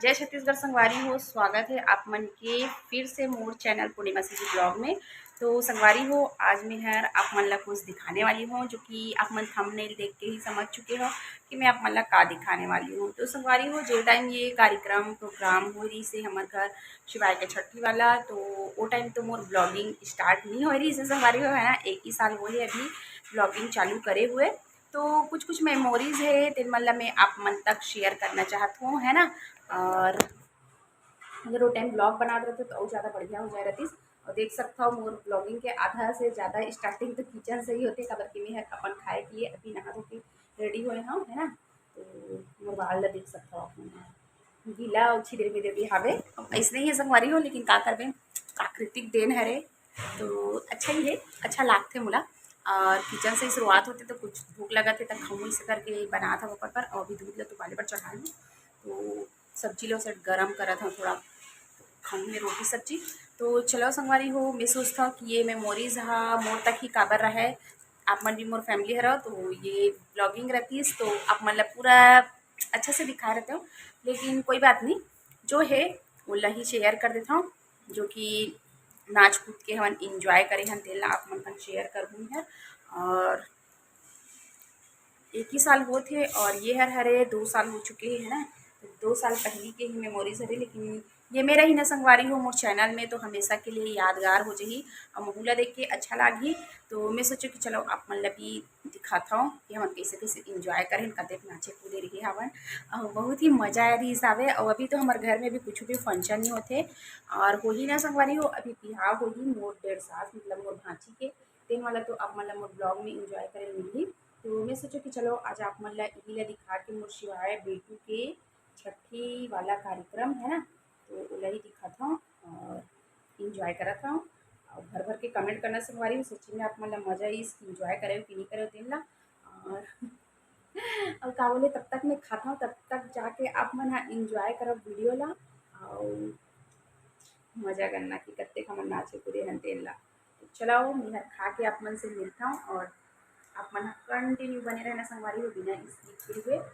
जय छत्तीसगढ़ संगवारी हो। स्वागत है आप मन के फिर से मोर चैनल पूर्णिमा जी ब्लॉग में। तो संगवारी हो, आज मैं हर आप मन ला कुछ दिखाने वाली हूँ, जो कि आप मन थंबनेल देख के ही समझ चुके हो कि मैं आप मन ला का दिखाने वाली हूँ। तो संगवारी हो, जो टाइम ये कार्यक्रम प्रोग्राम हो रही से हमारे घर शिवाय के छठी वाला, तो वो टाइम तो मोर ब्लॉगिंग स्टार्ट नहीं हो रही से संगवारी हो, है ना। एक ही साल वो है अभी ब्लॉगिंग चालू करे हुए। तो कुछ कुछ मेमोरीज है तेन मतलब मैं आप मन तक शेयर करना चाहती हूँ, है ना। और अगर वो टाइम ब्लॉग बना रहे थे तो और ज़्यादा बढ़िया हो जाए रहती। और देख सकता हूँ मोर ब्लॉगिंग के आधा से ज़्यादा स्टार्टिंग तो किचन से ही होते, खबर कि मैं अपन खाए पिए अभी नहा धो के रेडी हुए हम, है ना। तो मोर बाल ला देख सकता हूँ अपन गीला और छिदर बिदर भी हावे ऐसे ही है संगवारी हो, लेकिन का करबे, प्राकृतिक देन है रे। तो अच्छा ही है, अच्छा लागते मोला। और किचन से ही शुरुआत होती तो कुछ भूख लगा थे तब खमोई से करके बना था ऊपर पर, और अभी दूध ला तो पाले पर चढ़ा लूँ। तो सब्जी लो सेट गरम करा था थोड़ा, खाऊंगी रोटी सब्जी। तो चलो संगवारी हो, मैं सोचता हूँ कि ये मेमोरीज हा मोर तक ही काबर रहा है। आप मन भी मोर फैमिली है रहो, तो ये ब्लॉगिंग रहती है तो आप मतलब पूरा अच्छे से दिखा रहते हो। लेकिन कोई बात नहीं, जो है वो ही शेयर कर देता हूँ, जो कि नाच कूद के हम इंजॉय करें हम तेल आप मन शेयर कर दूँ है। और एक ही साल वो थे और ये हर हरे 2 साल हो चुके हैं, है ना। तो 2 साल पहले के ही मेमोरीज हरे, लेकिन ये मेरा ही न संगवारी हो मोर चैनल में तो हमेशा के लिए यादगार हो जाही। और महूला देख के अच्छा लागी, तो मैं सोचो कि चलो आप मतलब भी दिखाता हूँ कि हम कैसे कैसे इंजॉय करें, कदे नाचे कूदे रही हवन। और बहुत ही मजा आया रही हिसाबे। और अभी तो हमारे घर में भी कुछ भी फंक्शन नहीं होते और हो ही ना संगवारी हो, अभी बिहार होगी मोर 1.5 साल मतलब मोर भांची के दिन वाला, तो आप मतलब मोर ब्लॉग में इंजॉय करें मिली। तो मैं सोचा कि चलो आज आप मन ला इही ला दिखा के मोर शिवाय बेटू के छठी वाला कार्यक्रम है ना, तो ओला ही दिखा था और इंजॉय करा था। और भर भर के कमेंट करना संगवारी हूँ, सच्ची में आप मन ला मजा ही इंजॉय करे कि नहीं करे तेन ला। और और का बोले, तब तक मैं खाता हूँ तब तक जाके आप मन हाँ इंजॉय करो वीडियो ला और मजा करना कि कत्ते हमन नाचे कूदे हन तेन ला। तो चलाओ मैं खा के आप मन से मिलता हूँ और आप मन कंटिन्यू बने रहना संगवारी हो बिना स्किप किए हुए।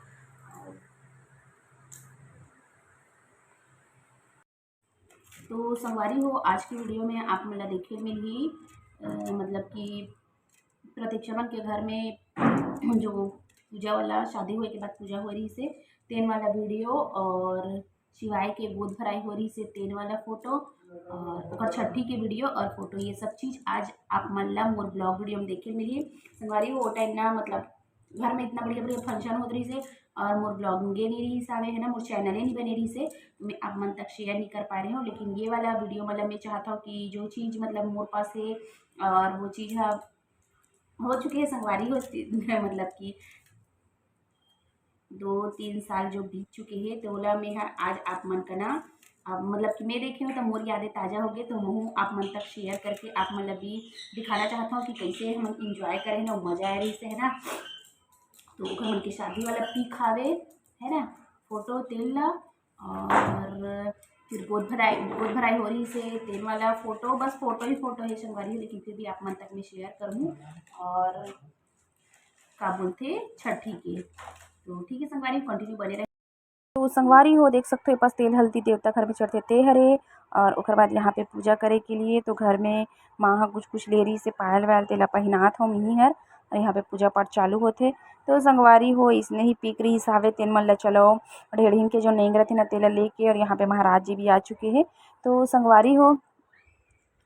तो संगवारी हो, आज की वीडियो में आप मन ला देखे मिली मतलब कि प्रतीक्षा के घर में जो पूजा वाला शादी हुए के बाद पूजा हो रही से तेन वाला वीडियो, और शिवाय के गोद भराई हो रही से तेन वाला फोटो, और ओकर छठी के वीडियो और फोटो, ये सब चीज़ आज आप मन ला मोर ब्लॉग वीडियो में देखे मिली। संगवारी वो टाइम ना मतलब घर में इतना बढ़िया बढ़िया फंक्शन होत रही से और मोर ब्लॉगिंगे नहीं रही हिसाबे, है ना, मोर चैनल नहीं बने रही से, तो मैं आप मन तक शेयर नहीं कर पा रही हूँ। लेकिन ये वाला वीडियो मतलब मैं चाहता हूँ कि जो चीज़ मतलब मोर पास है और वो चीज़ हो चुकी है संगवारी हो मतलब कि 2-3 साल जो बीत चुके हैं, तो ओला में आज आप मन का ना अब मतलब कि मैं देखी हूँ तो मोर यादें ताज़ा हो गई, तो मैं आप मन तक शेयर करके आप मतलब भी दिखाना चाहता हूँ कि कैसे हम इंजॉय करें ना, मज़ा आ रही से, है ना। तो ओकर मन के शादी वाला पिक हावे, है ना, फोटो तेल ला, और फिर गोद भराई हो रही से तेल वाला फोटो, बस फोटो ही फोटो है संगवारी, लेकिन फिर भी आप मन तक मैं शेयर करूँ। और का बोलते छठी के, तो ठीक है संगवारी कंटिन्यू बने रहे। तो संगवारी हो देख सकते हो पास तेल हल्दी देवता घर में चढ़ते ते हरे, और ओकर बाद यहाँ पे पूजा करे के लिए तो घर में माँ ह कुछ कुछ ले रही से पायल वायल तेला पहिनात हो मिही हर, और यहाँ पे पूजा पाठ चालू होते। तो संगवारी हो इसने ही पीक रही हिसाबे तेन मन ला चलो ढेड़िन के जो नेंग रथे ना तेला लेके, और यहाँ पे महाराज जी भी आ चुके हैं। तो संगवारी हो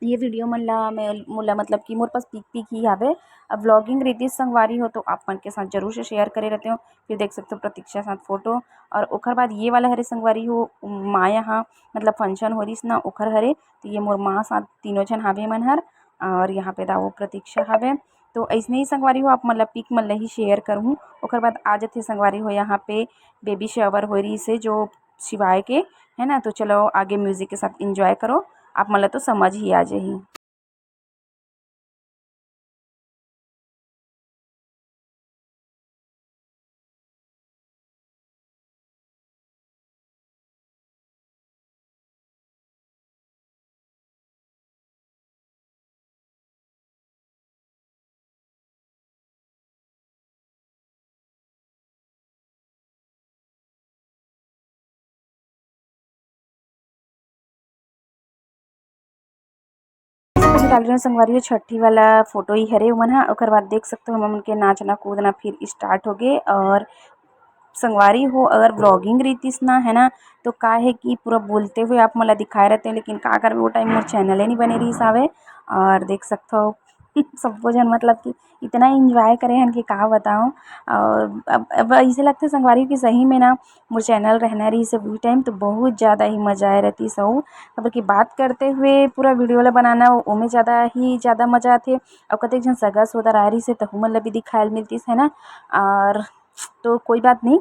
ये वीडियो मन ला मैं मोला मतलब कि मोर पास पिक पिक ही आवे। अब व्लॉगिंग रीति संगवारी हो तो आप मन के साथ जरूर से शेयर करे रहते हो। फिर देख सकते हो प्रतीक्षा साथ फोटो, और ओकर बाद ये वाला हरे संगवारी हो माँ यहाँ मतलब फंक्शन हो रही ना ओखर हरे, तो ये मोर माँ साथ तीनों जन हावे मन हर, और यहाँ पे दाऊ प्रतीक्षा हावे। तो ऐसने ही संगवारी हो आप मतलब पिक मन ला ही शेयर करूँ। ओकर बाद आ जाते संगवारी हो यहाँ पे बेबी शावर हो रही से जो शिवाय के, है ना। तो चलो आगे म्यूजिक के साथ इंजॉय करो, आप मतलब तो समझ ही आ जाही। से डाल रहे हैं संगवारी छठी वाला फोटो ही हरे मन हा। ओकर बाद देख सकते हो हम उनके नाचना कूदना फिर स्टार्ट हो गए। और संगवारी हो अगर ब्लॉगिंग रीतिस ना है ना तो का है कि पूरा बोलते हुए आप मला दिखाए रहते हैं, लेकिन का कर वो टाइम मोर चैनल ही नहीं बने रही सावे। और देख सकते हो सबको जन मतलब कि इतना इंजॉय करे हैं कि का बताऊं। और अब ऐसे लगता है संगवारी की सही में ना मोर चैनल रहना रही सब उस टाइम तो बहुत ज़्यादा ही मज़ा आए रहती सहू। खबर की बात करते हुए पूरा वीडियो ला बनाना ओमें ज़्यादा मज़ा आते। और कतेक जन सगा सोदर आ रही से तहु मन ला भी दिखाए मिलतीस है ना। और तो कोई बात नहीं,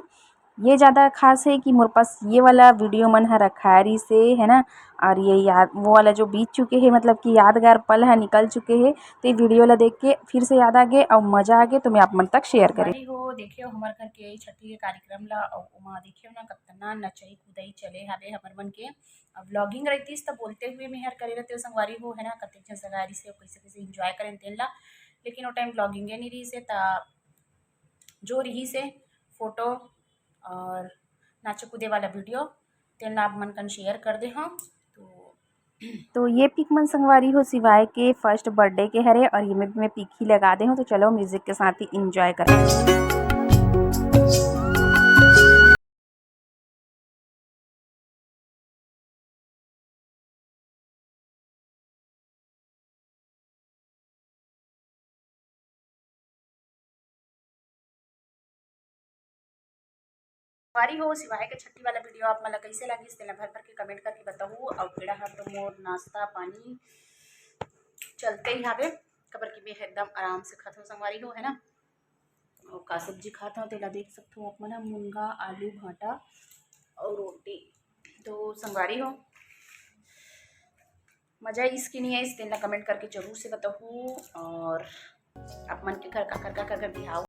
ये ज़्यादा खास है कि मोर पास ये वाला वीडियो मन है रखारी से है ना। और ये याद वो वाला जो बीत चुके हैं मतलब कि यादगार पल है निकल चुके हैं, तो ये वीडियो ला देख के फिर से याद आ गए और मज़ा आ गए तो मैं आप मन तक शेयर करें हो। देखियो हमार घर के छठी के कार्यक्रम ला उमा देखियो ना कतना नचई कूदई चले हवे हमर मन के। व्लॉगिंग रहती तो बोलते हुए मैं हर करे रहते संगवारी हो है ना कतेक जन सगारी से कैसे कैसे इंजॉय करें तेन ला। लेकिन वो टाइम व्लॉगिंग नहीं रही से जो रही से फोटो और नाचे कूदे वाला वीडियो तेन आप मन कन शेयर कर दे हाँ। तो ये पिक मन संगवारी हो सिवाय के फर्स्ट बर्थडे के हरे और ये मैं पिक ही लगा दे हूँ। तो चलो म्यूजिक के साथ ही इंजॉय करें। वारी हो सिवाय के छठी वाला वीडियो आप मला कैसे लगी तेला भर भर के कमेंट करके बताऊ। और बेड़ा हर तो मोर नाश्ता पानी चलते ही हावे खबर की मैं एकदम आराम से खाता हूँ संगवारी हो है ना। और का सब्जी खाता हूँ तेला देख सकते हो आप मना मूंगा आलू भाटा और रोटी। तो संगवारी हो मज़ा इसकी नहीं है इस तेला कमेंट करके जरूर से बताऊँ। और आप मन के घर का कर बिहाव